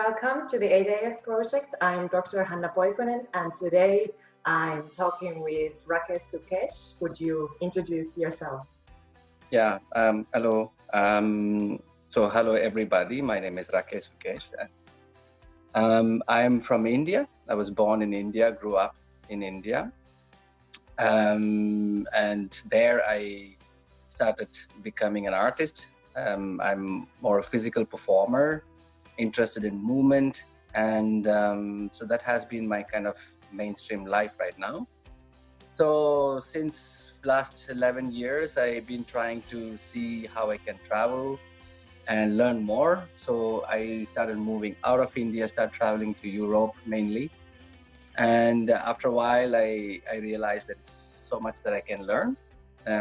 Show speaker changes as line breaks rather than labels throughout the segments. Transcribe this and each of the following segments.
Welcome to the Eideias project. I'm Dr. Hanna Poikonen, and today I'm talking with Rakesh Sukesh. Would you introduce yourself?
Yeah, hello. Hello everybody. My name is Rakesh Sukesh. I'm from India. I was born in India, grew up in India. And there I started becoming an artist. I'm more a physical performer, interested in movement. And so that has been my kind of mainstream life right now. So since last 11 years, I've been trying to see how I can travel and learn more. So I started moving out of India, started traveling to Europe mainly. And after a while, I realized that so much that I can learn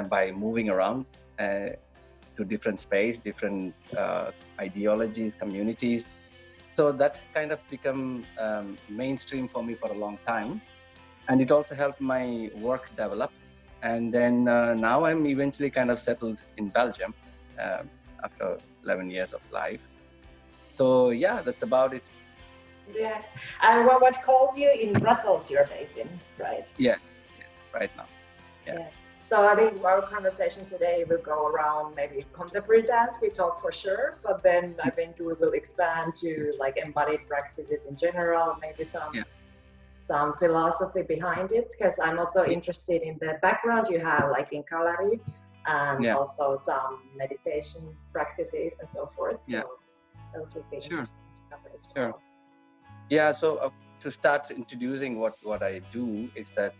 by moving around to different space, different ideologies, communities. So that kind of become mainstream for me for a long time. And it also helped my work develop. And then now I'm eventually kind of settled in Belgium after 11 years of life. So yeah, that's about it.
Yeah. And what called you in Brussels you're based in, right?
Yes, right now. Yeah.
So I think our conversation today will go around maybe contemporary dance, we talk for sure, but then I think we will expand to like embodied practices in general, maybe some philosophy behind it, because I'm also interested in the background you have like in Kalari and also some meditation practices and so forth. So those would be interesting to cover as well.
Sure. Yeah, so to start introducing what I do is that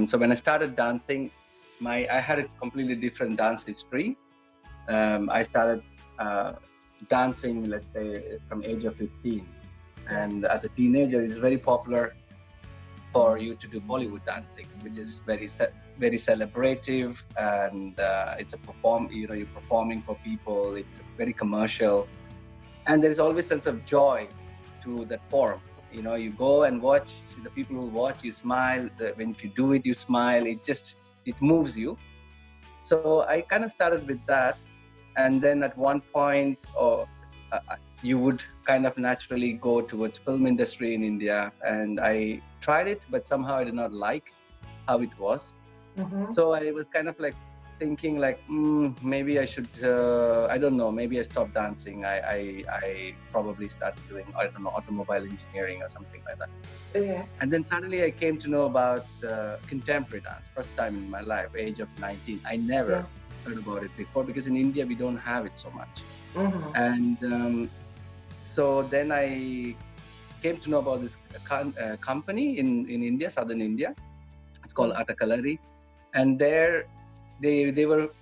so when I started dancing, I had a completely different dance history. I started dancing, let's say, from age of 15. And as a teenager, it's very popular for you to do Bollywood dancing, which is very celebrative, and it's you're performing for people. It's very commercial, and there is always a sense of joy to that form. You go and watch the people who watch, you smile. When you do it, you smile. It moves you. So I kind of started with that, and then at one point, you would kind of naturally go towards film industry in India, and I tried it, but somehow I did not like how it was. Mm-hmm. So I was kind of like thinking like, maybe I should, I don't know, maybe I stopped dancing. I probably started doing, I don't know, automobile engineering or something like that.
Yeah.
And then suddenly I came to know about contemporary dance, first time in my life, age of 19. I never heard about it before because in India we don't have it so much. Mm-hmm. And so then I came to know about this company in India, southern India. It's called Kalari. And there they were,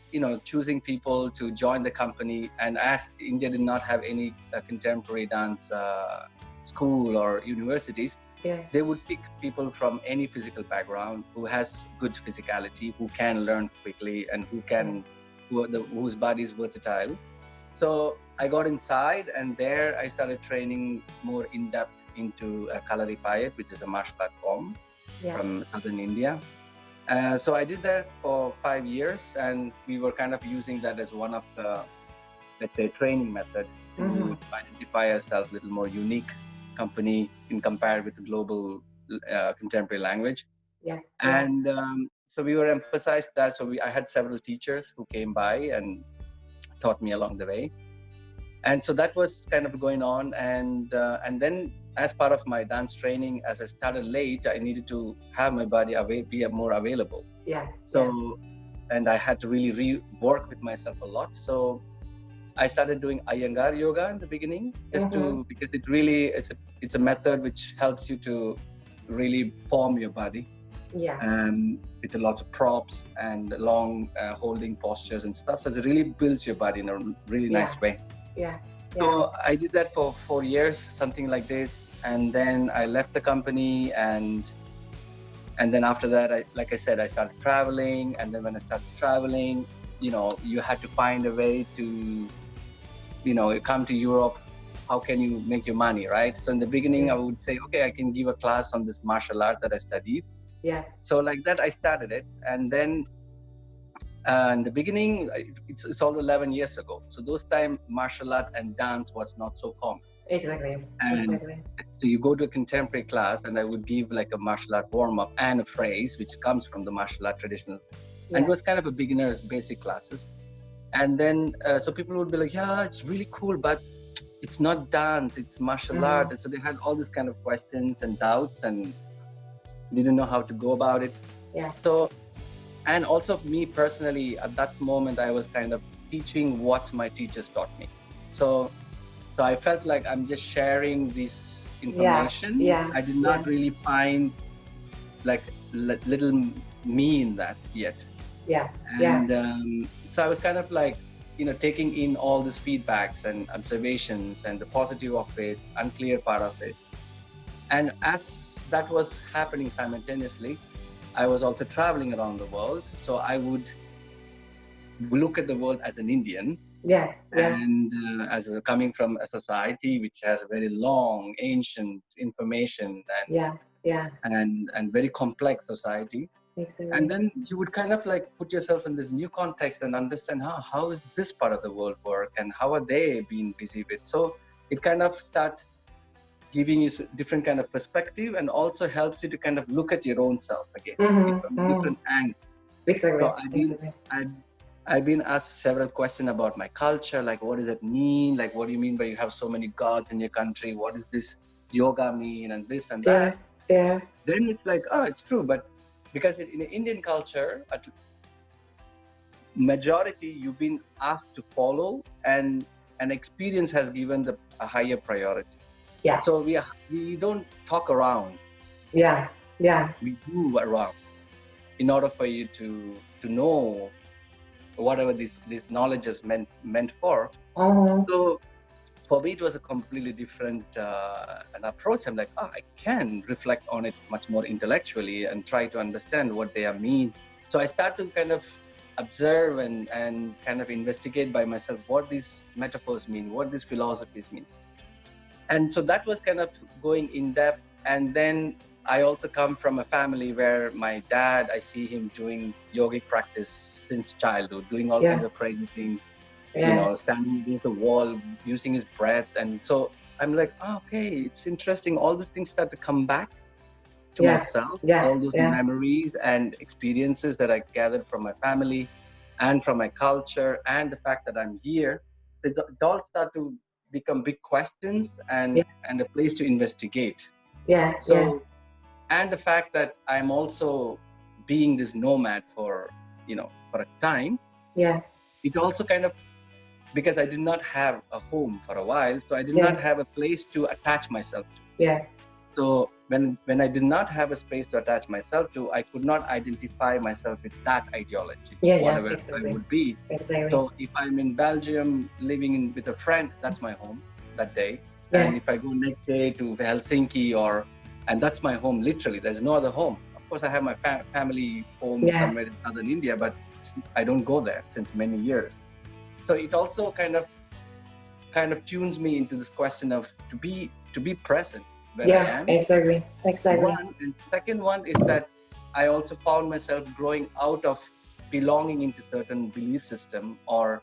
choosing people to join the company. And as India did not have any contemporary dance school or universities, they would pick people from any physical background who has good physicality, who can learn quickly, and whose body is versatile. So I got inside, and there I started training more in depth into Kalari Payat, which is a martial art form from southern India. So I did that for 5 years, and we were kind of using that as one of the, let's say, training methods to identify ourselves a little more unique company in compared with the global contemporary language. And so we were emphasized that. So I had several teachers who came by and taught me along the way. And so that was kind of going on. And then as part of my dance training, as I started late, I needed to have my body be more available. And I had to really rework with myself a lot. So I started doing Iyengar yoga in the beginning, because it's a method which helps you to really form your body. It's lots of props and long holding postures and stuff. So it really builds your body in a really nice way. So I did that for 4 years, something like this, and then I left the company, and then after that, like I said, I started traveling, and then when I started traveling, you had to find a way to, come to Europe. How can you make your money, right? So in the beginning, I would say, okay, I can give a class on this martial art that I studied. So like that, I started it, and then In the beginning, it's all 11 years ago. So those time, martial art and dance was not so common.
Exactly.
So you go to a contemporary class, and I would give like a martial art warm-up and a phrase, which comes from the martial art traditional. Yeah. And it was kind of a beginner's basic classes. And then, so people would be like, yeah, it's really cool, but it's not dance, it's martial art. And so they had all these kind of questions and doubts and didn't know how to go about it.
Yeah.
So, and also me personally, at that moment, I was kind of teaching what my teachers taught me. So I felt like I'm just sharing this information.
Yeah.
I did not really find like little me in that yet.
Yeah.
And so I was kind of like, taking in all these feedbacks and observations and the positive of it, unclear part of it. And as that was happening simultaneously, I was also traveling around the world. So I would look at the world as an Indian.
Yeah.
And as coming from a society which has a very long, ancient information and very complex society.
Exactly.
And then you would kind of like put yourself in this new context and understand how is this part of the world work and how are they being busy with. So it kind of start giving you different kind of perspective and also helps you to kind of look at your own self again from a different angle.
Exactly.
So I've been asked several questions about my culture, like what does it mean? Like what do you mean by you have so many gods in your country? What does this yoga mean and this and that?
Yeah.
Then it's like, oh, it's true. But because in Indian culture, majority you've been asked to follow and an experience has given a higher priority.
Yeah.
So we don't talk around.
Yeah.
We do around in order for you to know whatever this knowledge is meant for. So for me, it was a completely different an approach. I'm like, I can reflect on it much more intellectually and try to understand what they mean. So I start to kind of observe and kind of investigate by myself what these metaphors mean, what these philosophies mean. And so that was kind of going in depth. And then I also come from a family where my dad, I see him doing yogic practice since childhood, doing all kinds of crazy things. Standing against the wall, using his breath. And so I'm like, okay, it's interesting. All these things start to come back to myself, all those memories and experiences that I gathered from my family and from my culture and the fact that I'm here. It all start to become big questions and a place to investigate. And the fact that I'm also being this nomad for a time. It also kind of, because I did not have a home for a while, so I did not have a place to attach myself to. So when I did not have a space to attach myself to, I could not identify myself with that ideology, whatever it would be. So if I'm in Belgium living with a friend, that's my home that day. And if I go next day to Helsinki and that's my home, literally, there's no other home. Of course, I have my family home somewhere in southern India, but I don't go there since many years. So it also kind of tunes me into this question of to be present where I am.
Exactly.
One, and second one is that I also found myself growing out of belonging into certain belief system or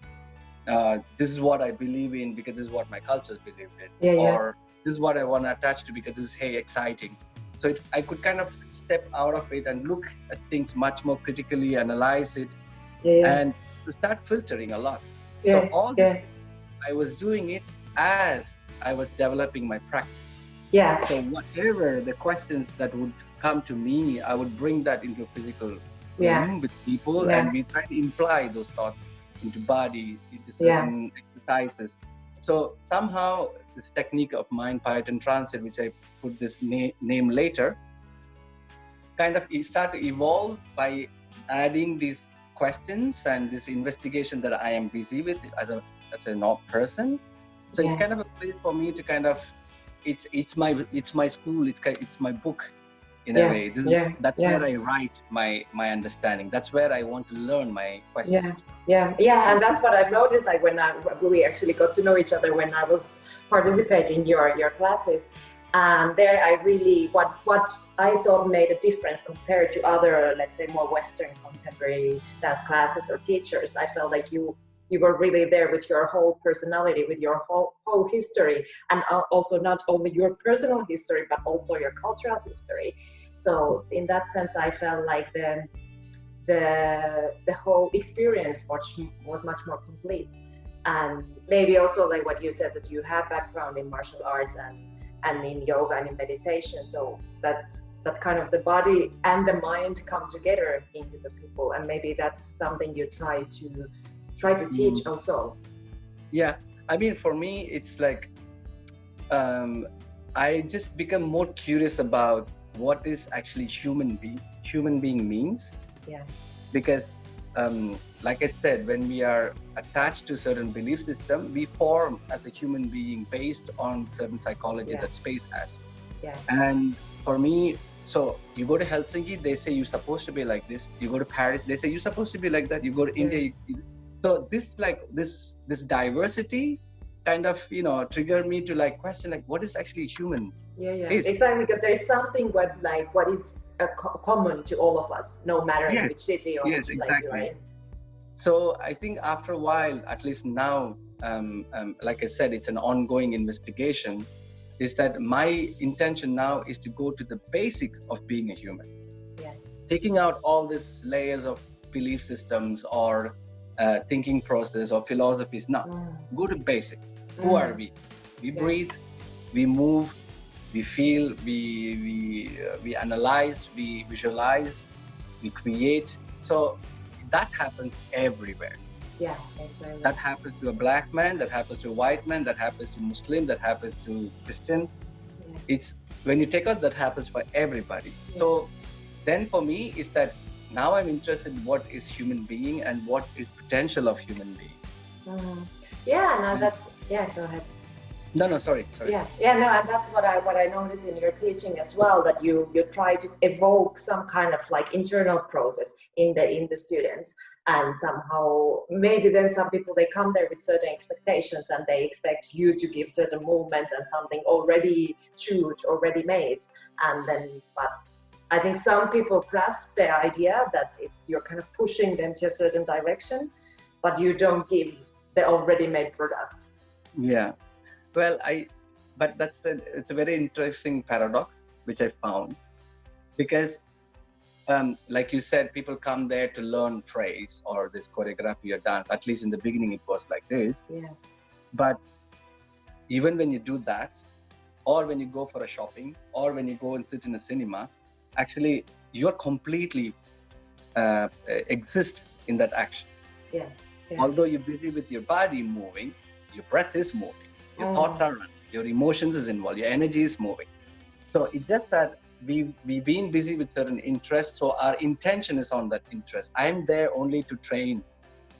this is what I believe in because this is what my cultures believe in, or this is what I want to attach to because this is exciting. So I could kind of step out of it and look at things much more critically, analyze it, and to start filtering a lot. So all this, I was doing it as I was developing my practice. So whatever the questions that would come to me, I would bring that into a physical room with people, and we try to imply those thoughts into body, into certain exercises. So somehow this technique of mind, Python transit, which I put this name later, kind of start to evolve by adding these questions and this investigation that I am busy with as a person. So it's kind of a place for me to kind of, it's my school, it's my book in a way. That's where I write my understanding. That's where I want to learn my questions.
And that's what I've noticed. Like when we actually got to know each other when I was participating in your classes, And there I really, what I thought made a difference compared to other, let's say, more Western contemporary dance classes or teachers, I felt like you were really there with your whole personality, with your whole history, and also not only your personal history, but also your cultural history. So in that sense, I felt like the whole experience was much more complete. And maybe also like what you said, that you have background in martial arts and in yoga and in meditation, so that kind of the body and the mind come together into the people, and maybe that's something you try to teach also.
Yeah, I mean, for me, it's like I just become more curious about what is actually human being means.
Yeah.
Because like I said, when we are attached to certain belief system, we form as a human being based on certain psychology that space has.
Yeah.
And for me, so you go to Helsinki, they say you're supposed to be like this. You go to Paris, they say you're supposed to be like that. You go to India, so this diversity kind of triggered me to like question like what is actually human.
Exactly, because there's something what is common to all of us, no matter in which city or which place you're in.
So I think after a while, at least now, like I said, it's an ongoing investigation, is that my intention now is to go to the basic of being a human. Taking out all these layers of belief systems or thinking process or philosophies. Now go to basic. Who are we? We breathe, we move, we feel, we analyze, we visualize, we create. So that happens everywhere.
Exactly.
That happens to a black man, that happens to a white man, that happens to Muslim, that happens to Christian. It's when you take out, that happens for everybody. So then for me is that now I'm interested in what is human being and what is potential of human being.
Go ahead.
No, sorry.
And that's what I noticed in your teaching as well, that you try to evoke some kind of like internal process in the students, and somehow maybe then some people, they come there with certain expectations and they expect you to give certain movements and something already tuned, already made, and then but I think some people grasp the idea that you're kind of pushing them to a certain direction, but you don't give the already made product.
Yeah. Well, but it's a very interesting paradox which I found, because like you said, people come there to learn phrase or this choreography or dance. At least in the beginning it was like this. But even when you do that, or when you go for a shopping, or when you go and sit in a cinema, actually you're completely exist in that action. Although you're busy with your body moving, your breath is moving. Your thoughts are running, your emotions is involved, your energy is moving. So it's just that we've been busy with certain interests, so our intention is on that interest. I'm there only to train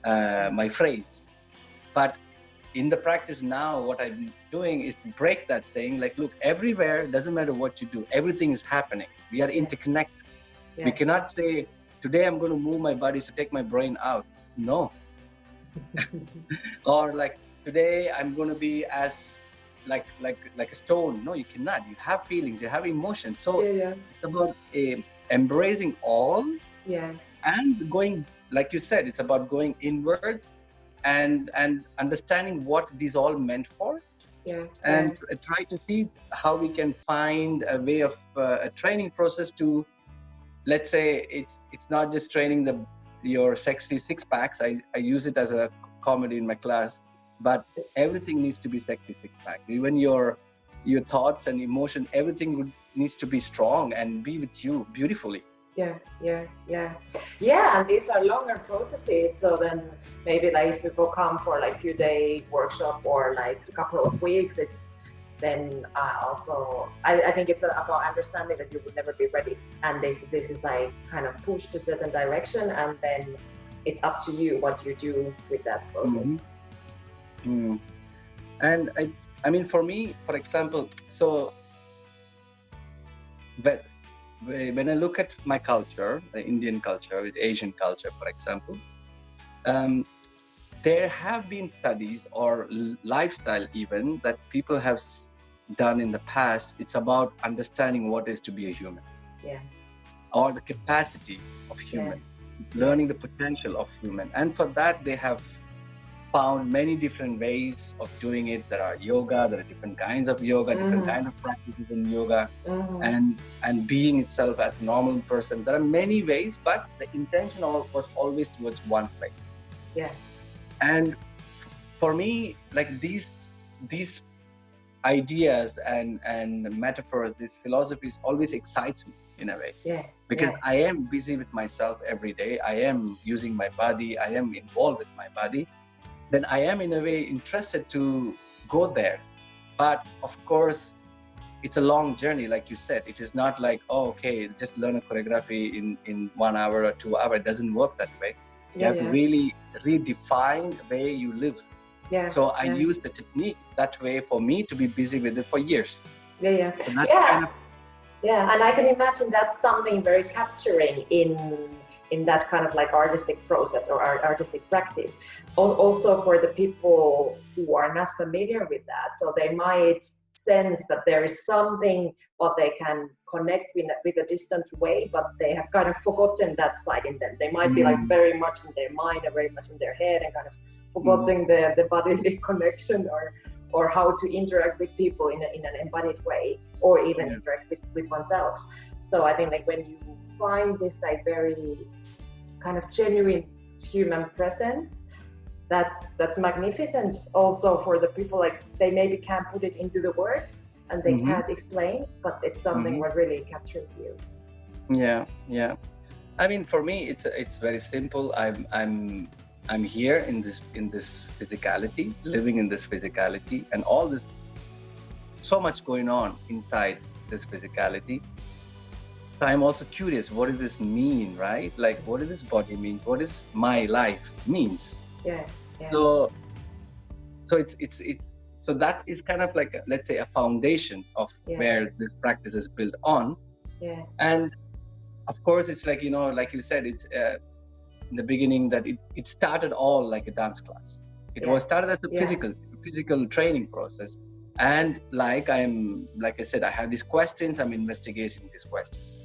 my phrase. But in the practice now, what I'm doing is to break that thing. Like, look, everywhere, doesn't matter what you do, everything is happening. We are interconnected. We cannot say, today I'm going to move my body to take my brain out. No. Or like, today I'm going to be as like a stone. No, you cannot. You have feelings, you have emotions. So it's about embracing all and going, like you said, it's about going inward and understanding what these all meant for. And try to see how we can find a way of a training process to, let's say, it's not just training your sexy six packs. I use it as a comedy in my class. But everything needs to be sexy six-pack. Even your thoughts and emotion, everything needs to be strong and be with you beautifully.
And these are longer processes. So then maybe like if people come for like few day workshop or like a couple of weeks, it's then also I think it's about understanding that you would never be ready, and this is like kind of pushed to certain direction, and then it's up to you what you do with that process.
And I mean, for me, for example, so but when I look at my culture, the Indian culture, the Asian culture, for example, there have been studies or lifestyle even that people have done in the past. It's about understanding what is to be a human, or the capacity of human, learning the potential of human. And for that, they have found many different ways of doing it. There are yoga, there are different kinds of yoga, different kinds of practices in yoga, and being itself as a normal person. There are many ways, but the intention was always towards one place.
Yeah.
And for me, like these ideas and metaphors, these philosophies always excites me in a way. Because I am busy with myself every day. I am using my body. I am involved with my body. Then I am in a way interested to go there. But of course, it's a long journey, like you said. It is not like, oh, okay, just learn a choreography in 1 hour or 2 hours. It doesn't work that way. You have to really redefine the way you live. So I use the technique that way for me to be busy with it for years. So that's kind of,
and I can imagine that's something very capturing in that kind of like artistic process or artistic practice. Also for the people who are not familiar with that, so they might sense that there is something what they can connect with a distant way, but they have kind of forgotten that side in them. They might be like very much in their mind and very much in their head and kind of forgetting the bodily connection or how to interact with people in an embodied way, or even interact with oneself. So I think like when you find this like very kind of genuine human presence, that's magnificent. Also for the people, like they maybe can't put it into the words and they can't explain, but it's something what really captures you.
Yeah. I mean, for me, it's very simple. I'm here in this physicality, living in this physicality, and all this, so much going on inside this physicality. So I'm also curious, what does this mean, right? Like, what does this body mean? What does my life means? So it's so that is kind of like let's say a foundation of where this practice is built on. And of course, it's like, like you said, it's in the beginning that it started all like a dance class. It was started as a physical training process. And like I said, I have these questions, I'm investigating these questions.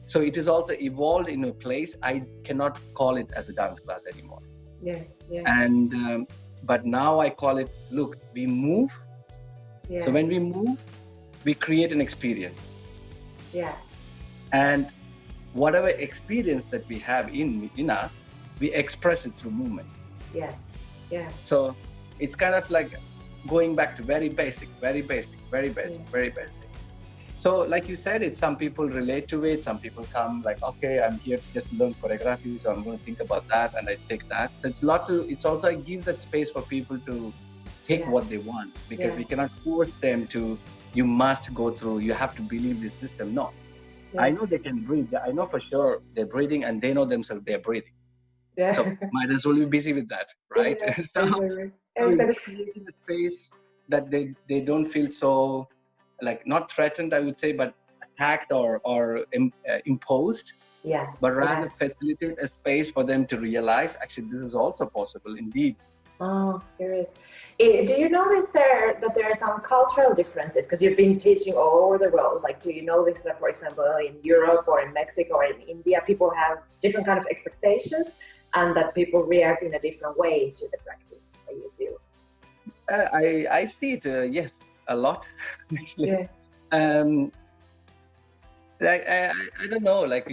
So it is also evolved in a place, I cannot call it as a dance class anymore. And, but now I call it, look, we move. So when we move, we create an experience. And whatever experience that we have in us, we express it through movement. So it's kind of like going back to very basic. So like you said, it's some people relate to it. Some people come like, okay, I'm here to just learn choreography, so I'm going to think about that, and I take that. So it's also I give that space for people to take what they want, because we cannot force them to, you must go through, you have to believe this system. No. I know they can breathe. I know for sure they're breathing, and they know themselves they're breathing. So might as well be busy with that, right?
Exactly.
Just creating a space that they don't feel so, like, not threatened, I would say, but attacked or imposed. But rather facilitate a space for them to realize, actually, this is also possible indeed.
Oh, here is. Do you notice that there are some cultural differences? Because you've been teaching all over the world. Like, do you notice that, for example, in Europe or in Mexico or in India, people have different kind of expectations, and that people react in a different way to the practice that you do?
I see it, yes, a lot. Actually. I don't know, like,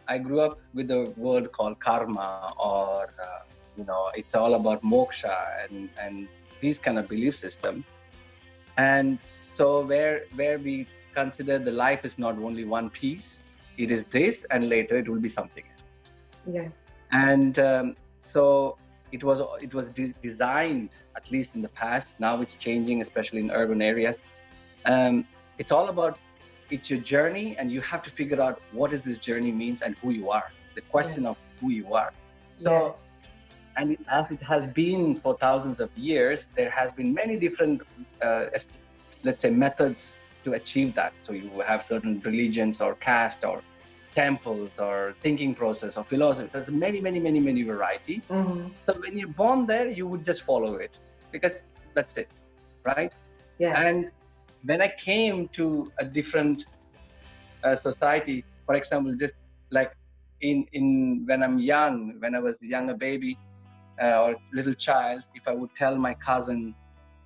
I grew up with a word called karma, or it's all about moksha and these kind of belief system. And so where we consider the life is not only one piece, it is this, and later it will be something else. And so it was designed, at least in the past. Now it's changing, especially in urban areas. It's all about, it's your journey, and you have to figure out what does this journey means and who you are. The question of who you are. So. And as it has been for thousands of years, there has been many different, let's say, methods to achieve that. So you have certain religions or caste or temples or thinking process or philosophy. There's many variety. So when you're born there, you would just follow it, because that's it, right? And when I came to a different society, for example, just like in when I'm young, when I was a younger baby or little child, if I would tell my cousin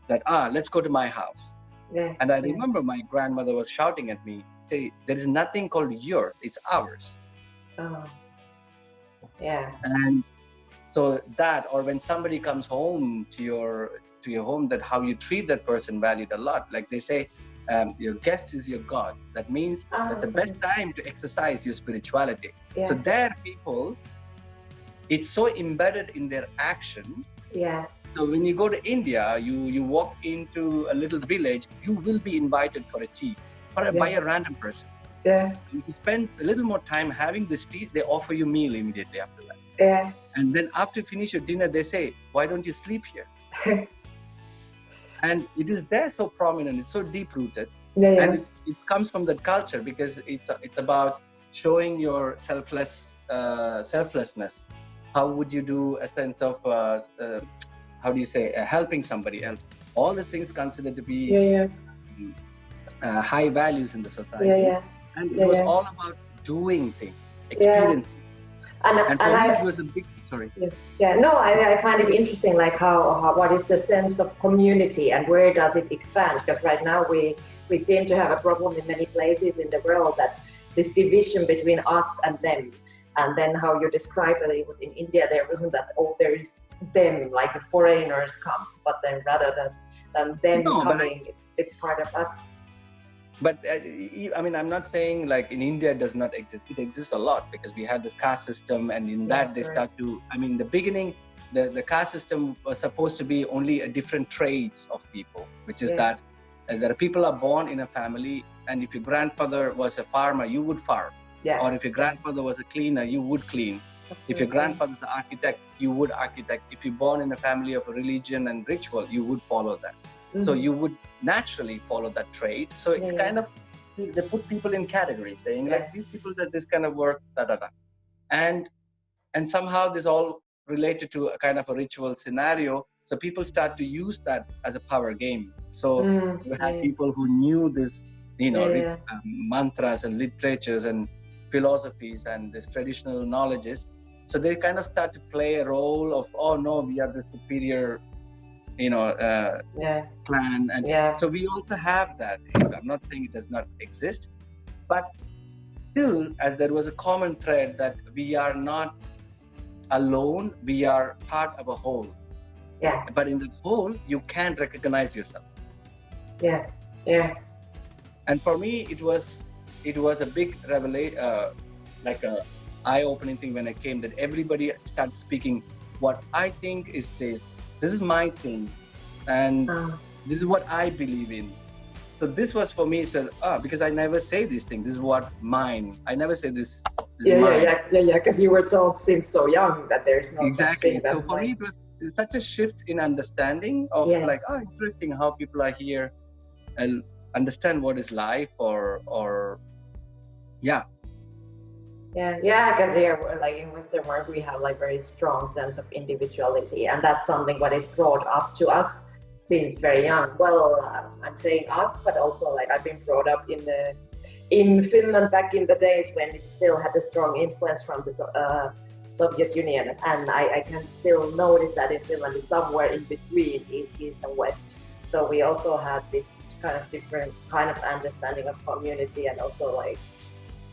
that, let's go to my house.
Yeah.
And I remember my grandmother was shouting at me, say, there is nothing called yours, it's ours.
Oh. Yeah.
And so that, or when somebody comes home to your home, that how you treat that person valued a lot. Like they say, your guest is your God. That means that's the best time to exercise your spirituality.
Yeah.
So there, people, it's so embedded in their action.
Yeah.
So when you go to India, you walk into a little village, you will be invited for a tea by a random person.
Yeah.
If you spend a little more time having this tea, they offer you meal immediately after that.
Yeah.
And then after you finish your dinner, they say, why don't you sleep here? And it is there so prominent, it's so deep-rooted.
Yeah.
And it comes from that culture because it's about showing your selflessness. How would you do a sense of, helping somebody else? All the things considered to be high values in the society.
Yeah.
And it was all about doing things, experiencing. And for me, it was a big, sorry.
Yeah, no, I find it interesting, like how what is the sense of community and where does it expand? Because right now we seem to have a problem in many places in the world, that this division between us and them. And then how you described that it was in India, there wasn't that, there is them, like the foreigners come, but then rather than them coming, it's part of us.
But I mean, I'm not saying like in India it does not exist. It exists a lot because we had this caste system, and in that they start to, I mean, the beginning, the caste system was supposed to be only a different traits of people, which is that there are people are born in a family, and if your grandfather was a farmer, you would farm. Yeah. Or if your grandfather was a cleaner, you would clean. If your grandfather is an architect, you would architect. If you're born in a family of a religion and ritual, you would follow that. Mm-hmm. So you would naturally follow that trait. So it's kind of, they put people in categories, saying like these people that this kind of work, and somehow this all related to a kind of a ritual scenario. So people start to use that as a power game. So you had people who knew this, mantras and literatures and philosophies and the traditional knowledges. So they kind of start to play a role of, oh no, we are the superior clan, and so we also have that. I'm not saying it does not exist, but still, as there was a common thread that we are not alone, we are part of a whole. Yeah. But in the whole, you can't recognize yourself. Yeah. And for me, it was a big revelation, like a eye-opening thing when I came, that everybody started speaking what I think is this. This is my thing, and this is what I believe in. So this was for me, because I never say these things. This is what mine. I never say this.
Yeah. Because you were told since so young that there's no such thing.
So for me, it was such a shift in understanding of interesting how people are here and understand what is life, or.
Yeah, because here, like in Western world, we have like very strong sense of individuality, and that's something what is brought up to us since very young. Well, I'm saying us, but also like I've been brought up in Finland back in the days when it still had a strong influence from the Soviet Union, and I can still notice that in Finland is somewhere in between East and West. So we also had this kind of different kind of understanding of community, and also like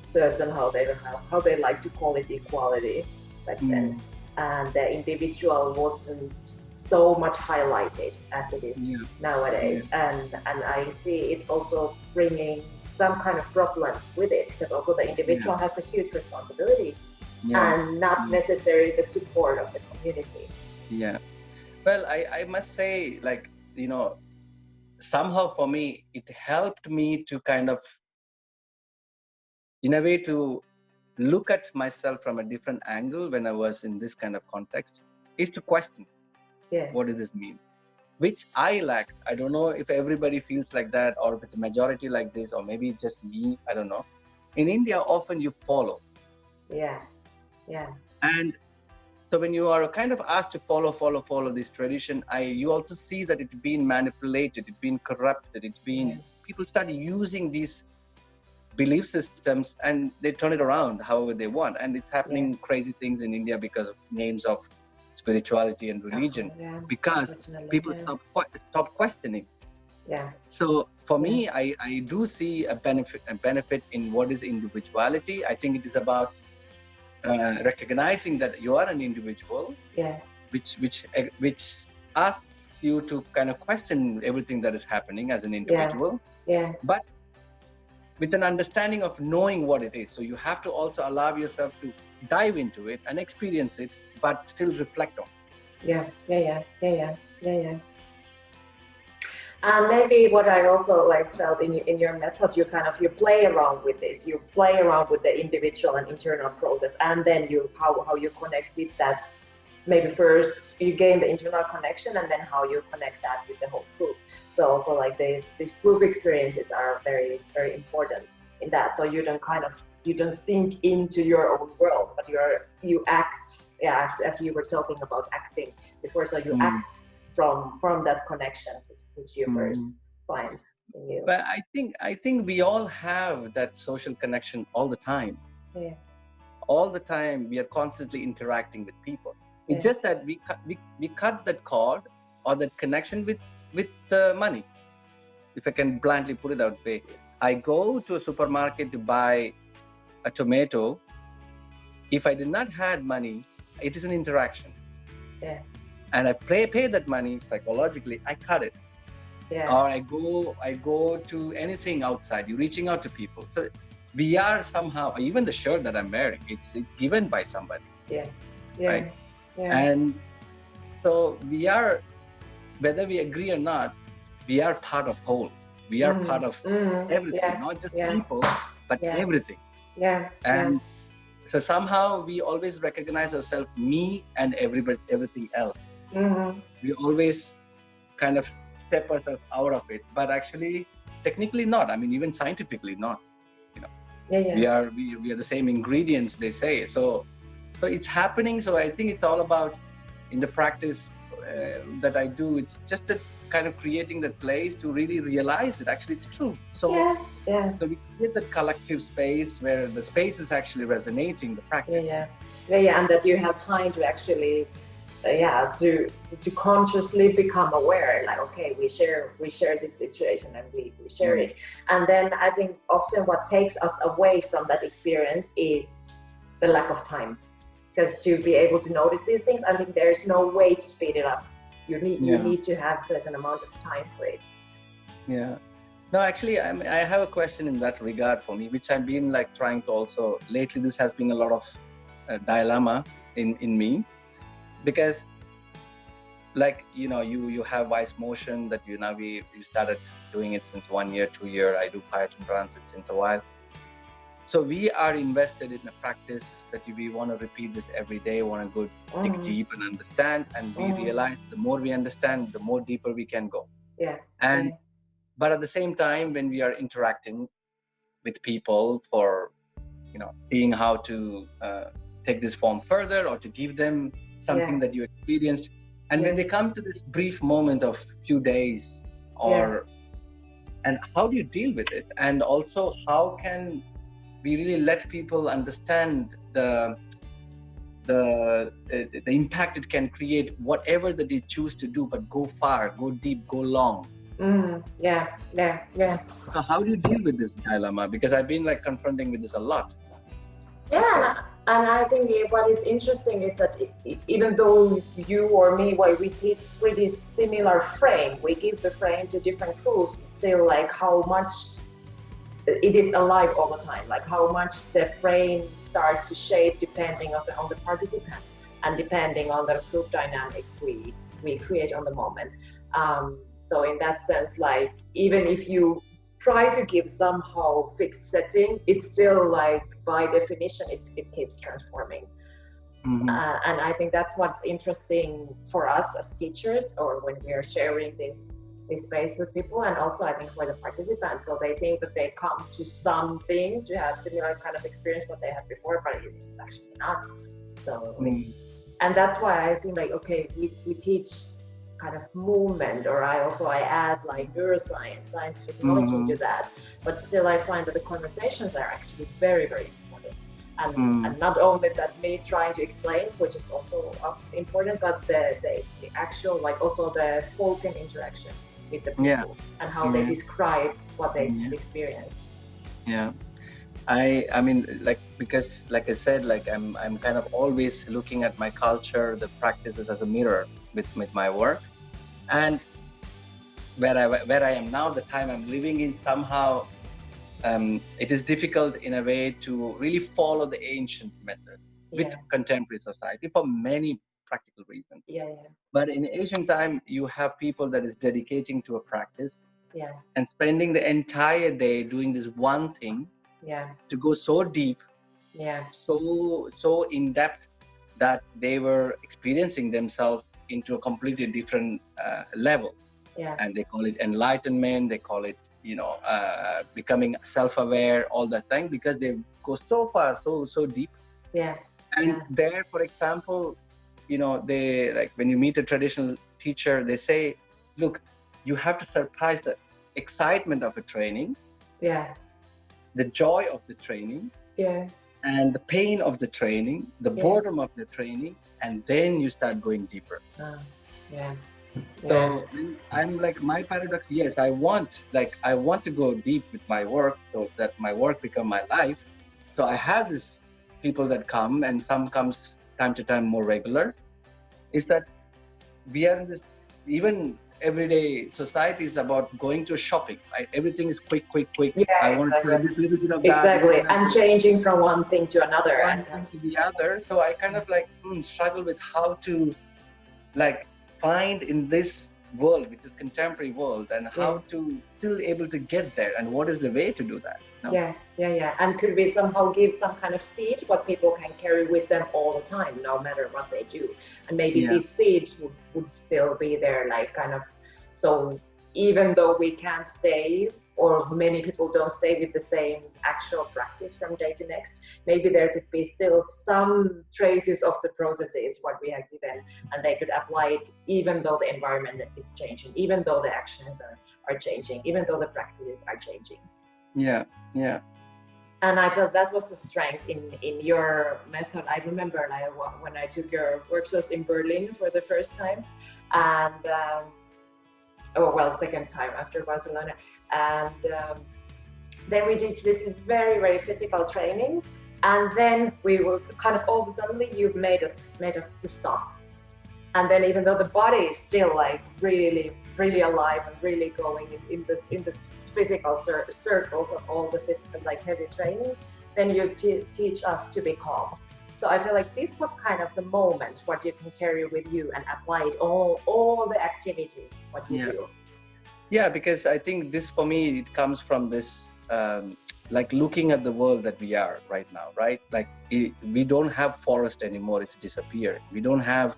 certain how they like to call it equality back then, and the individual wasn't so much highlighted as it is nowadays, and I see it also bringing some kind of problems with it, because also the individual has a huge responsibility and not necessarily the support of the community.
Well, I must say, like, somehow for me it helped me to kind of, in a way, to look at myself from a different angle when I was in this kind of context, is to question, what does this mean? Which I lacked. I don't know if everybody feels like that, or if it's a majority like this, or maybe just me, I don't know. In India, often you follow. And so when you are kind of asked to follow this tradition, you also see that it's been manipulated, it's been corrupted, it's been, people start using these belief systems and they turn it around however they want. And it's happening crazy things in India because of names of spirituality and religion, because people stop questioning.
Yeah.
So for me, I do see a benefit in what is individuality. I think it is about recognizing that you are an individual, which asks you to kind of question everything that is happening as an individual, but with an understanding of knowing what it is. So you have to also allow yourself to dive into it and experience it, but still reflect on it.
Yeah. And maybe what I also like felt in your method, you play around with this. You play around with the individual and internal process, and then how you connect with that. Maybe first you gain the internal connection, and then how you connect that with the whole group. So also like these group experiences are very, very important in that. So you don't sink into your own world, but you act, as you were talking about acting before. So you act from that connection which you first find in you.
But I think we all have that social connection all the time.
Yeah.
All the time we are constantly interacting with people. It's just that we cut that cord or that connection with money. If I can bluntly put it that way, I go to a supermarket to buy a tomato. If I did not have money, it is an interaction.
Yeah.
And I pay that money psychologically. I cut it.
Yeah.
Or I go to anything outside. You're reaching out to people. So we are somehow, even the shirt that I'm wearing, it's given by somebody.
Yeah.
Right?
Yeah.
And so we are, whether we agree or not, we are part of whole. We are part of everything, not just people, but everything.
Yeah.
And so somehow we always recognize ourselves, me and everything else. We always kind of step ourselves out of it, but actually, technically not. I mean, even scientifically not. We are the same ingredients, they say. So it's happening. So I think it's all about, in the practice that I do, it's just that kind of creating that place to really realize it. Actually, it's true. So so we create that collective space where the space is actually resonating the practice.
And that you have time to actually to consciously become aware, like, okay, we share this situation and we share it. And then I think often what takes us away from that experience is the lack of time, because to be able to notice these things, I think there's no way to speed it up. You need to have certain amount of time for it.
No, actually, I have a question in that regard for me, which I've been like trying to also, lately this has been a lot of dilemma in me. Because like, you have voice motion that we started doing it since 1 year, 2 years. I do Python transit since a while. So we are invested in a practice that we want to repeat it every day, want to go dig deep and understand. And we realize the more we understand, the more deeper we can go. But at the same time, when we are interacting with people for, seeing how to take this form further or to give them something that you experienced, and when they come to this brief moment of few days and how do you deal with it, and also how can we really let people understand the impact it can create, whatever that they choose to do, but go far, go deep, go long. So how do you deal with this dilemma? Because I've been like confronting with this a lot.
And I think what is interesting is that even though you or me, we teach pretty similar frame, we give the frame to different groups, still like how much it is alive all the time, like how much the frame starts to shape depending on the participants and depending on the group dynamics we create on the moment. So in that sense, like even if you try to give somehow fixed setting, it's still like by definition it keeps transforming. And I think that's what's interesting for us as teachers, or when we are sharing this space with people, and also I think for the participants, so they think that they come to something to have similar kind of experience what they had before, but it's actually not. So and that's why I think like, okay, we teach kind of movement, or I add like neuroscience, scientific knowledge into that. But still, I find that the conversations are actually very, very important. And not only that me trying to explain, which is also important, but the actual, like also the spoken interaction with the people and how they describe what they just experienced.
Yeah. I mean, because like I said, like I'm kind of always looking at my culture, the practices as a mirror with my work, and where I am now, the time I'm living in, somehow it is difficult in a way to really follow the ancient method with contemporary society for many practical reasons. But in ancient time, you have people that is dedicating to a practice and spending the entire day doing this one thing. To go so deep, so in depth, that they were experiencing themselves into a completely different level. And they call it enlightenment, they call it, becoming self-aware, all that thing, because they go so far, so deep. And there, for example, they, like when you meet a traditional teacher, they say, look, you have to surpass the excitement of a training, the joy of the training, and the pain of the training, the boredom of the training, and then you start going deeper. So I'm like, my paradox, yes, I want to go deep with my work so that my work become my life. So I have these people that come, and some comes time to time more regular. Is that we are in this, even everyday society is about going to shopping, right? Everything is quick. I want to do a little bit of that.
And changing from one thing to another.
One thing to the other. So I kind of struggle with how to find in this world, which is contemporary world, and how to still able to get there, and what is the way to do that.
And could we somehow give some kind of seed what people can carry with them all the time, no matter what they do, and maybe these seeds would still be there, like kind of, so even though we can't stay, or many people don't stay with the same actual practice from day to next, maybe there could be still some traces of the processes what we have given, and they could apply it even though the environment is changing, even though the actions are changing, even though the practices are changing. And I felt that was the strength in your method. I remember when I took your workshops in Berlin for the first times, and second time after Barcelona, and then we did this very, very physical training, and then we were kind of all of a sudden you made us to stop. And then even though the body is still like really, really alive and really going in this physical circles of all the physical, like heavy training, then you teach us to be calm. So I feel like this was kind of the moment what you can carry with you and apply it all the activities what you do.
Yeah, because I think this for me, it comes from this looking at the world that we are right now, right? Like we don't have forest anymore, it's disappearing. We don't have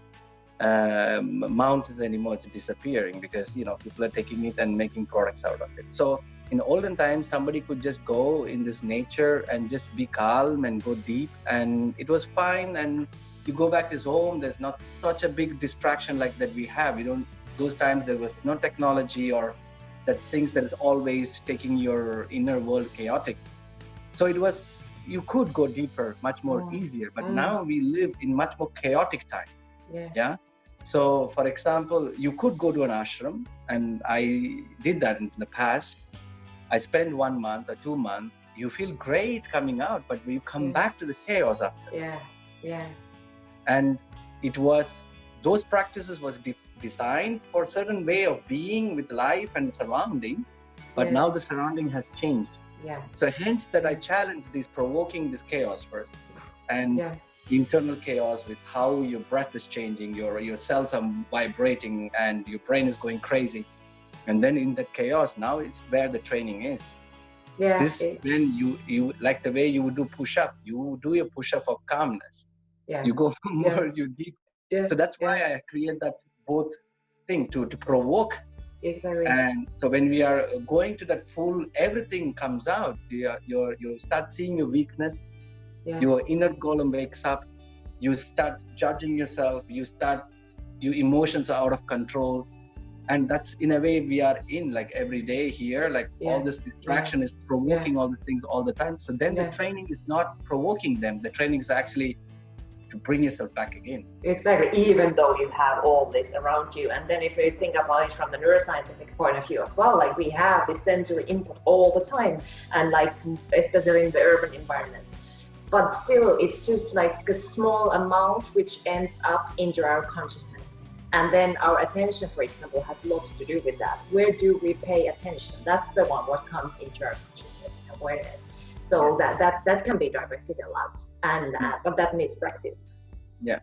mountains anymore, it's disappearing because people are taking it and making products out of it. So in olden times, somebody could just go in this nature and just be calm and go deep, and it was fine. And you go back to his home, there's not such a big distraction like that we have. Those times there was no technology or that things that is always taking your inner world chaotic. So you could go deeper, much more easier. But now we live in much more chaotic time. So, for example, you could go to an ashram, and I did that in the past. I spent 1 month or 2 months. You feel great coming out, but you come back to the chaos after. And those practices was designed for a certain way of being with life and surrounding, but now the surrounding has changed. So hence that I challenge provoking this chaos first, and internal chaos with how your breath is changing, your cells are vibrating, and your brain is going crazy. And then in that chaos, now it's where the training is. Then you like the way you would do push-up. You do your push-up for calmness. You go more, you deep. So that's why I create that both thing to provoke. And so when we are going to that full, everything comes out. You start seeing your weakness. Your inner golem wakes up. You start judging yourself. Your emotions are out of control. And that's in a way we are in like every day here, like all this distraction is provoking all these things all the time. So then the training is not provoking them. The training is actually to bring yourself back again.
Exactly, even though you have all this around you. And then if you think about it from the neuroscientific point of view as well, like we have this sensory input all the time, and like especially in the urban environments. But still, it's just like a small amount which ends up into our consciousness. And then our attention, for example, has lots to do with that. Where do we pay attention? That's the one what comes into our consciousness and awareness. So that can be directed a lot, and but that needs practice.
Yeah.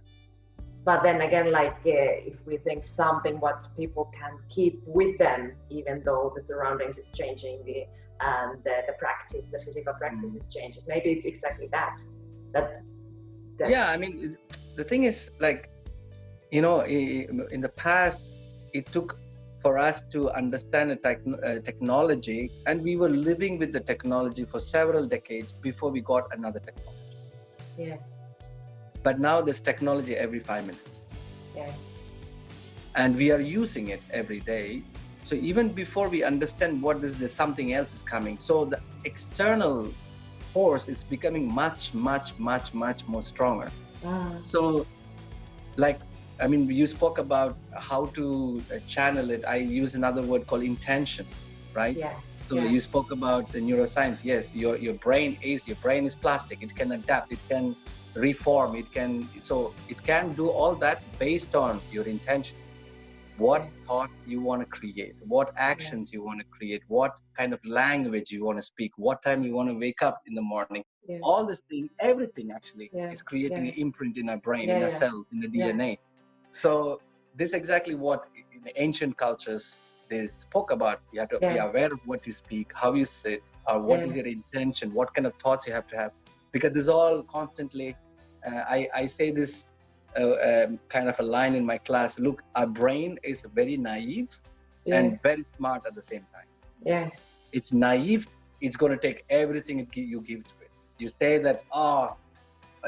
But then again, like if we think something what people can keep with them, even though the surroundings is changing, and the practice, the physical practice is changes. Maybe it's exactly that.
Yeah, I mean, the thing is, like, you know, in the past, it took for us to understand technology, and we were living with the technology for several decades before we got another technology.
Yeah.
But now there's technology every 5 minutes.
Yeah.
And we are using it every day. So even before we understand what this, there's something else is coming. So the external force is becoming much more stronger. So, like, I mean, you spoke about how to channel it. I use another word called intention, right?
Yeah.
So you spoke about the neuroscience. Yes, your brain is plastic. It can adapt. It can reform. It can do all that based on your intention. What thought you want to create, what actions you want to create, what kind of language you want to speak, what time you want to wake up in the morning. All this thing, everything actually is creating an imprint in our brain, in our cells, in the DNA. So this is exactly what in the ancient cultures they spoke about. You have to be aware of what you speak, how you sit, or what is your intention, what kind of thoughts you have to have. Because this all constantly, I say this kind of a line in my class. Look, our brain is very naive and very smart at the same time.
Yeah.
It's naive. It's going to take everything you give to it. You say that,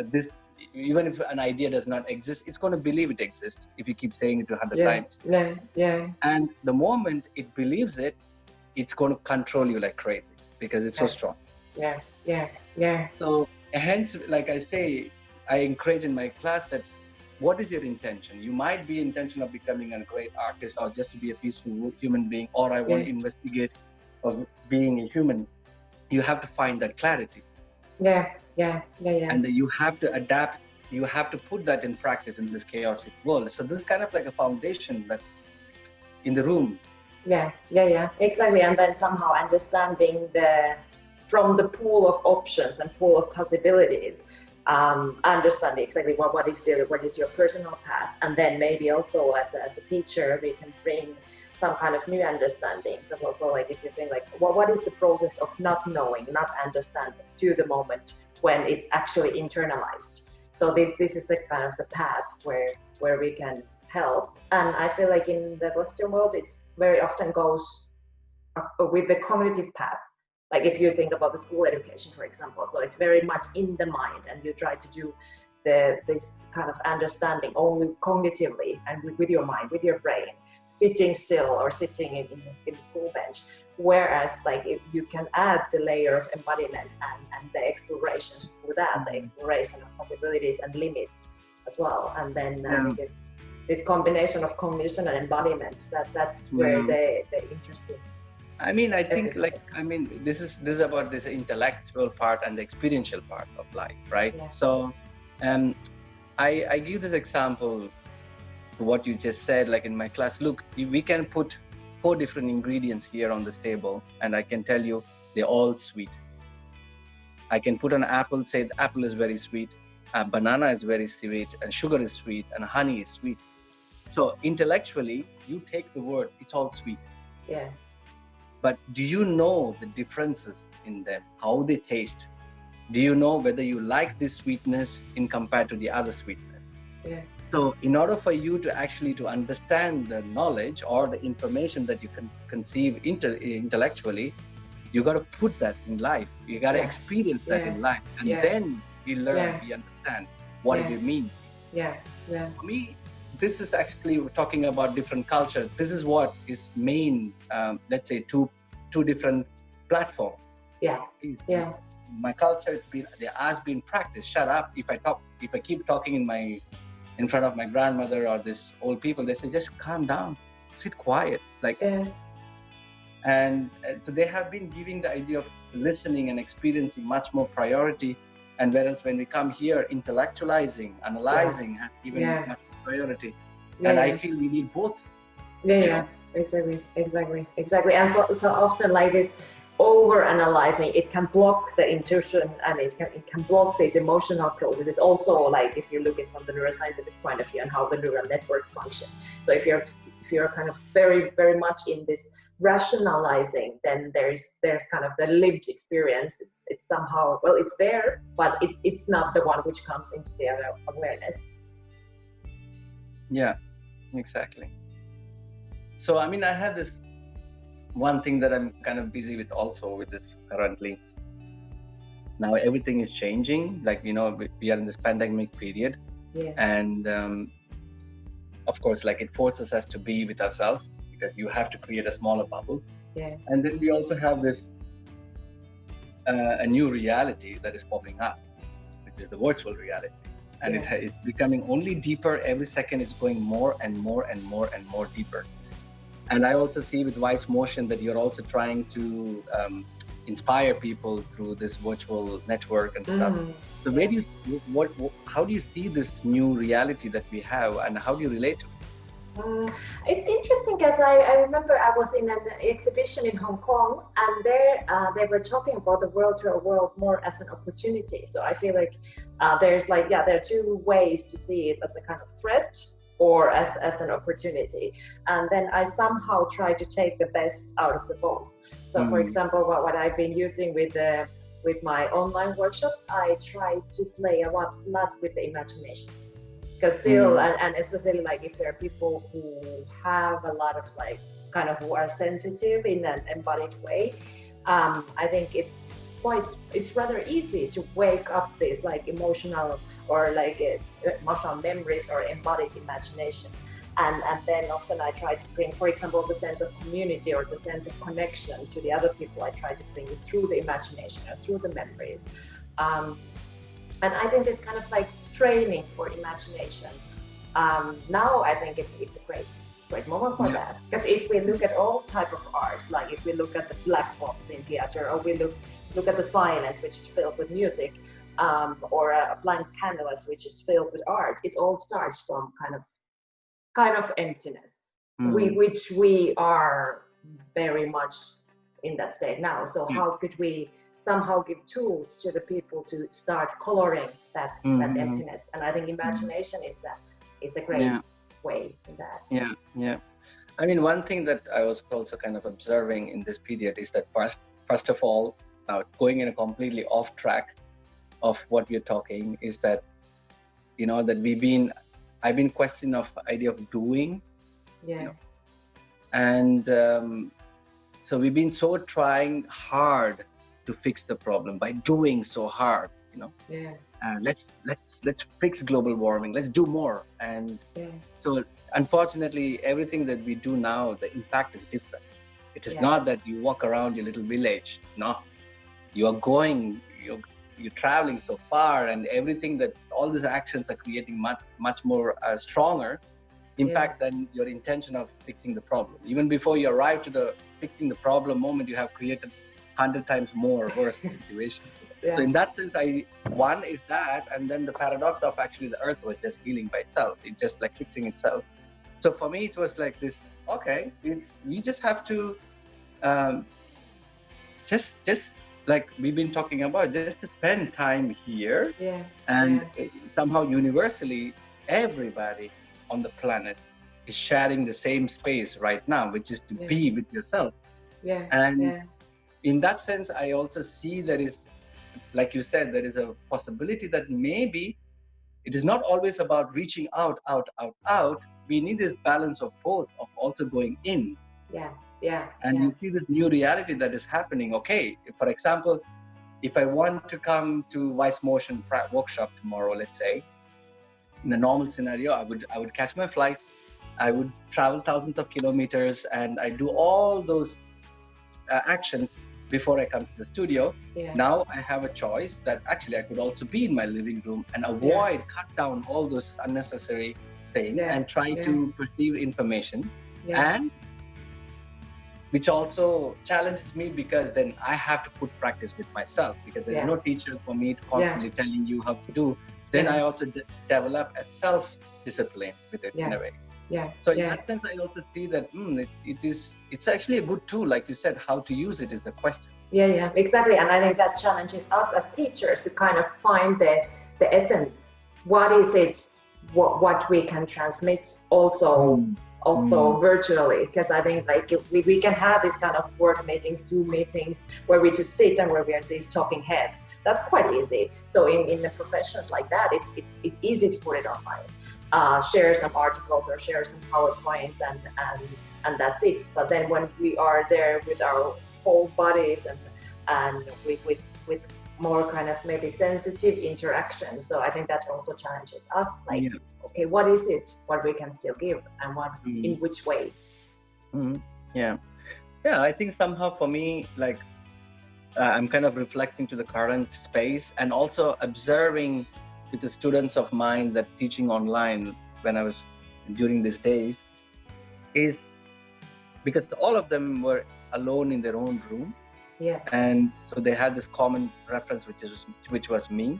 this, even if an idea does not exist, it's going to believe it exists if you keep saying it 100 times. And the moment it believes it, it's going to control you like crazy because it's so strong. So hence, like I say, I encourage in my class that what is your intention? You might be intention of becoming a great artist or just to be a peaceful human being, or I want to investigate of being a human. You have to find that clarity. And then you have to adapt. You have to put that in practice in this chaotic world. So this is kind of like a foundation that in the room.
Exactly. And then somehow understanding from the pool of options and pool of possibilities, understanding exactly what is your personal path, and then maybe also as a teacher we can bring some kind of new understanding. Because also, like, if you think like what is the process of not knowing, not understanding to the moment when it's actually internalized. So this is the kind of the path where we can help. And I feel like in the Western world it's very often goes with the cognitive path. Like if you think about the school education, for example, so it's very much in the mind, and you try to do this kind of understanding only cognitively and with your mind, with your brain, sitting still or sitting in the school bench. Whereas, like, if you can add the layer of embodiment and the exploration through that, the exploration of possibilities and limits as well, and then this combination of cognition and embodiment, that's where the interesting.
I mean, I think, like, I mean, this is about this intellectual part and the experiential part of life, right? So, I give this example to what you just said, like in my class. Look, we can put 4 different ingredients here on this table, and I can tell you they're all sweet. I can put an apple, say the apple is very sweet, a banana is very sweet, and sugar is sweet, and honey is sweet. So intellectually, you take the word, it's all sweet. But do you know the differences in them, how they taste? Do you know whether you like this sweetness in compared to the other sweetness? So in order for you to actually to understand the knowledge or the information that you can conceive intellectually, you got to put that in life. You got to experience that in life, and then we learn, we understand what it means. For me, this is actually talking about different cultures. This is what is main, let's say, two different platforms.
Yeah.
My culture, there has been practice. Shut up. If I keep talking in front of my grandmother or this old people, they say, just calm down, sit quiet. And so they have been giving the idea of listening and experiencing much more priority. And whereas when we come here, intellectualizing, analyzing, even much priority. And I feel we need both.
Exactly. And so often like this over-analyzing, it can block the intuition, and it can block these emotional processes. Also, like if you're looking from the neuroscientific point of view and how the neural networks function. So if you're kind of very, very much in this rationalizing, then there's kind of the lived experience. It's somehow, well, it's there, but it's not the one which comes into the awareness.
Yeah, exactly. So, I mean, I have this one thing that I'm kind of busy with also with this currently. Now everything is changing. Like, we are in this pandemic period.
Yeah.
And of course, like it forces us to be with ourselves because you have to create a smaller bubble.
Yeah.
And then we also have this a new reality that is popping up, which is the virtual reality. And it's becoming only deeper. Every second it's going more and more and more and more deeper. And I also see with Wise Motion that you're also trying to inspire people through this virtual network and stuff. So how do you see this new reality that we have, and how do you relate to it?
It's interesting because I remember I was in an exhibition in Hong Kong, and there they were talking about the virtual world more as an opportunity. So I feel like there are two ways to see it, as a kind of threat or as an opportunity. And then I somehow try to take the best out of the both. So for example, what I've been using with my online workshops, I try to play a lot with the imagination. Because still, and especially like if there are people who have a lot of like kind of who are sensitive in an embodied way, I think it's rather easy to wake up this like emotional or like emotional memories or embodied imagination. And then often I try to bring, for example, the sense of community or the sense of connection to the other people. I try to bring it through the imagination or through the memories. And I think it's kind of like training for imagination. Now I think it's a great moment for that. Because if we look at all type of arts, like if we look at the black box in theater, or we look at the silence, which is filled with music, or a blank canvas, which is filled with art, it all starts from kind of emptiness, which we are very much in that state now. So how could we somehow give tools to the people to start coloring that emptiness? And I think imagination is a great way in that.
Yeah. I mean, one thing that I was also kind of observing in this period is that first of all, going in a completely off track of what we're talking, is that that I've been questioning of idea of doing. And so we've been so trying hard to fix the problem by doing so hard, let's fix global warming, let's do more. And so unfortunately, everything that we do now, the impact is different. It is not that you walk around your little village. No, you're traveling so far, and everything that all these actions are creating much more stronger impact than your intention of fixing the problem. Even before you arrive to the fixing the problem moment, you have created 100 times more worse situation. So in that sense, one is that, and then the paradox of actually the earth was just healing by itself. It's just like fixing itself. So for me, it was like this, okay, we just have to just like we've been talking about, just to spend time here. And somehow universally, everybody on the planet is sharing the same space right now, which is to be with yourself. In that sense, I also see there is, like you said, there is a possibility that maybe it is not always about reaching out. We need this balance of both, of also going in. You see this new reality that is happening. Okay, for example, if I want to come to Wise Motion workshop tomorrow, let's say, in a normal scenario, I would catch my flight, I would travel thousands of kilometers, and I do all those actions before I come to the studio.
Yeah.
Now I have a choice that actually I could also be in my living room and avoid, cut down all those unnecessary things and try to perceive information. And which also challenges me, because then I have to put practice with myself, because there's no teacher for me to constantly telling you how to do. Then I also develop a self-discipline with it in a way. So in that sense, I also see that it's actually a good tool. Like you said, how to use it is the question.
Yeah, exactly. And I think that challenges us as teachers to kind of find the essence. What is it, what we can transmit also virtually? Because I think like we can have this kind of work meetings, Zoom meetings, where we just sit and where we are these talking heads. That's quite easy. So in the professions like that, it's easy to put it online. Share some articles or share some PowerPoints and that's it. But then when we are there with our whole bodies and with more kind of maybe sensitive interaction, so I think that also challenges us. Like, okay, what is it? What we can still give, and what in which way?
Yeah. I think somehow for me, like I'm kind of reflecting to the current space and also observing with the students of mine that teaching online when I was during these days is because all of them were alone in their own room. And so they had this common reference, which was me.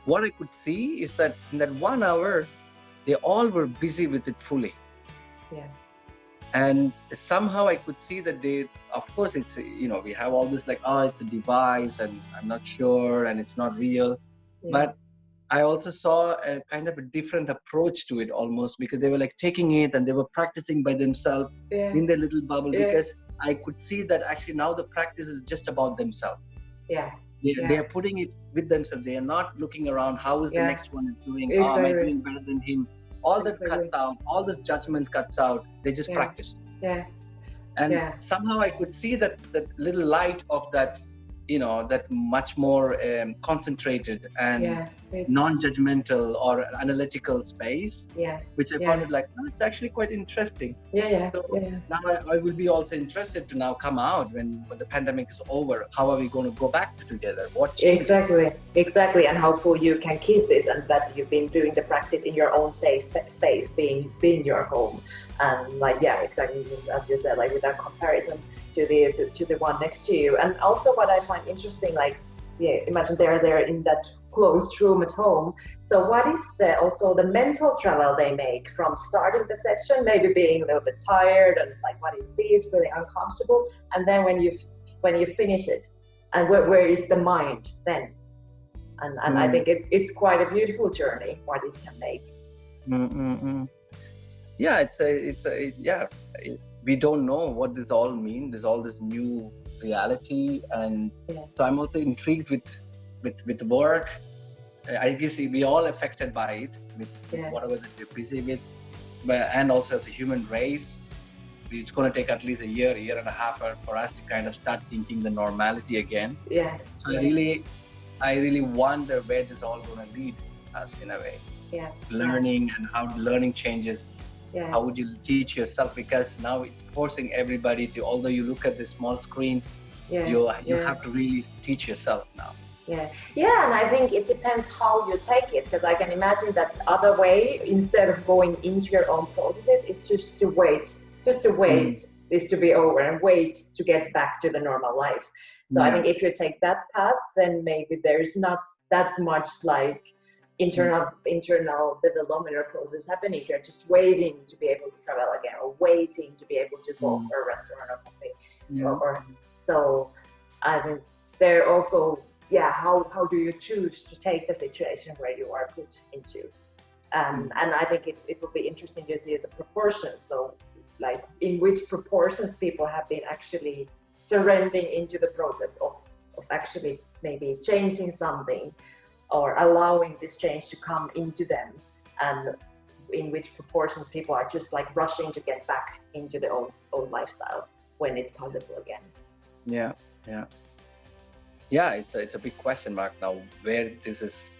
What I could see is that in that 1 hour, they all were busy with it fully. And somehow I could see that they, of course, it's, we have all this like, it's a device and I'm not sure and it's not real. But I also saw a kind of a different approach to it almost, because they were like taking it and they were practicing by themselves in their little bubble, because I could see that actually now the practice is just about themselves. They are putting it with themselves. They are not looking around, how is the next one doing? Am I doing better than him? All that cuts out, all the judgment cuts out. They just practice. And somehow I could see that little light of that, that much more concentrated and non-judgmental or analytical space, which I found it like, it's actually quite interesting. Now I will be also interested to now come out when the pandemic is over. How are we going to go back to together? What changes?
Exactly. And hopefully you can keep this, and that you've been doing the practice in your own safe space, being your home. And like, exactly, just as you said, like without comparison to the one next to you. And also what I find interesting, like, imagine they're there in that closed room at home. So what is also the mental travel they make from starting the session, maybe being a little bit tired and it's like, what is this, really uncomfortable, and then when you finish it, and where is the mind then? And I think it's quite a beautiful journey what it can make.
We don't know what this all means. There's all this new reality, and so I'm also intrigued with work. I guess we all affected by it with whatever that we're busy with, and also as a human race, it's going to take at least a year and a half for us to kind of start thinking the normality again. So I really wonder where this all going to lead us in a way. Learning and how learning changes. How would you teach yourself? Because now it's forcing everybody to, although you look at the small screen, you have to really teach yourself now.
And I think it depends how you take it, because I can imagine that other way, instead of going into your own processes, is just to wait this to be over and wait to get back to the normal life. So I think if you take that path, then maybe there's not that much like internal development or process happening. If you're just waiting to be able to travel again, or waiting to be able to go for a restaurant or something. So I think there also, how do you choose to take the situation where you are put into? And I think it will be interesting to see the proportions. So like in which proportions people have been actually surrendering into the process of actually maybe changing something, or allowing this change to come into them, and in which proportions people are just like rushing to get back into their old lifestyle when it's possible again.
It's a big question mark now, where this is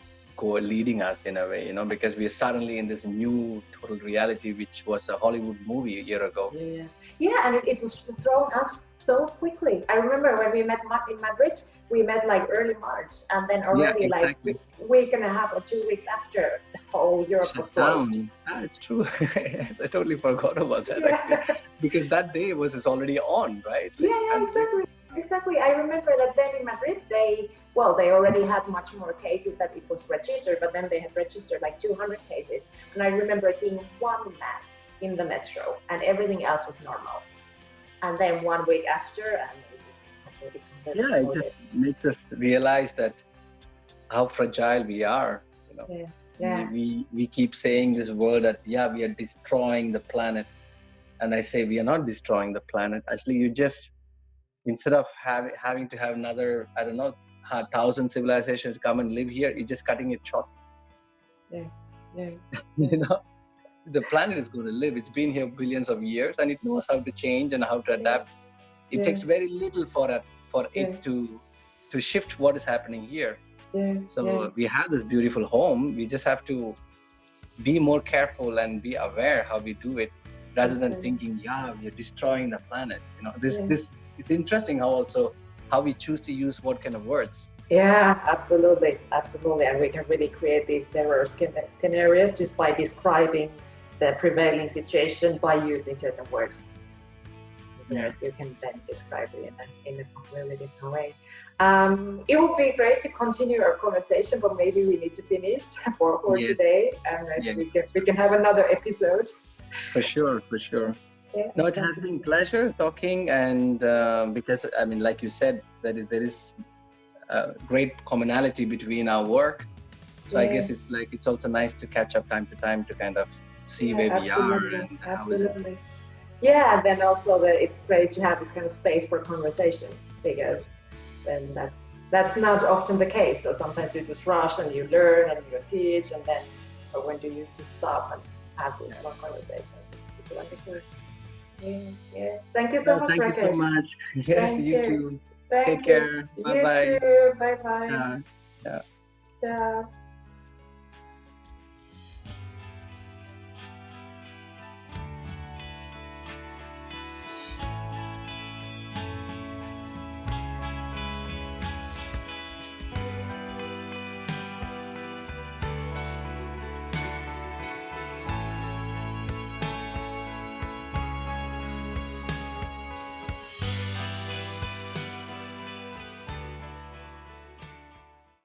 leading us in a way, because we are suddenly in this new total reality, which was a Hollywood movie a year ago.
And it was thrown us so quickly. I remember when we met in Madrid, we met like early March, and then already
exactly.
like week and a half or 2 weeks after, the whole Europe was closed.
It's true. Yes, I totally forgot about that actually, because that day was already on, right?
Exactly. I remember that then in Madrid, they already had much more cases that it was registered, but then they had registered like 200 cases. And I remember seeing one mask in the metro, and everything else was normal. And then 1 week after, and it's completely
it just makes us realize that how fragile we are. We keep saying this word that we are destroying the planet, and I say we are not destroying the planet. Actually, you just, instead of having to have another, 1,000 civilizations come and live here, you're just cutting it short. The planet is going to live. It's been here billions of years, and it knows how to change and how to adapt. It takes very little for it to shift what is happening here. We have this beautiful home. We just have to be more careful and be aware how we do it, rather than thinking, we are destroying the planet. It's interesting how we choose to use what kind of words.
Yeah, absolutely. And we can really create these terror scenarios just by describing the prevailing situation by using certain words. Yes, you can then describe it in a completely different way. It would be great to continue our conversation, but maybe we need to finish for today, and we can have another episode.
For sure. No, it has been a pleasure talking, and because like you said, that there is a great commonality between our work. So I guess it's also nice to catch up time to time to kind of see where we are. And
absolutely. Yeah, and then also it's great to have this kind of space for conversation, because then that's not often the case. So sometimes you just rush and you learn and you teach, and then when do you just stop and have these long conversations? It's wonderful. Yeah. Thank you so much, Rakesh.
Thank you so much. Yes, you too. Take care. Bye-bye.
You too. Bye-bye.
Ciao.
Ciao.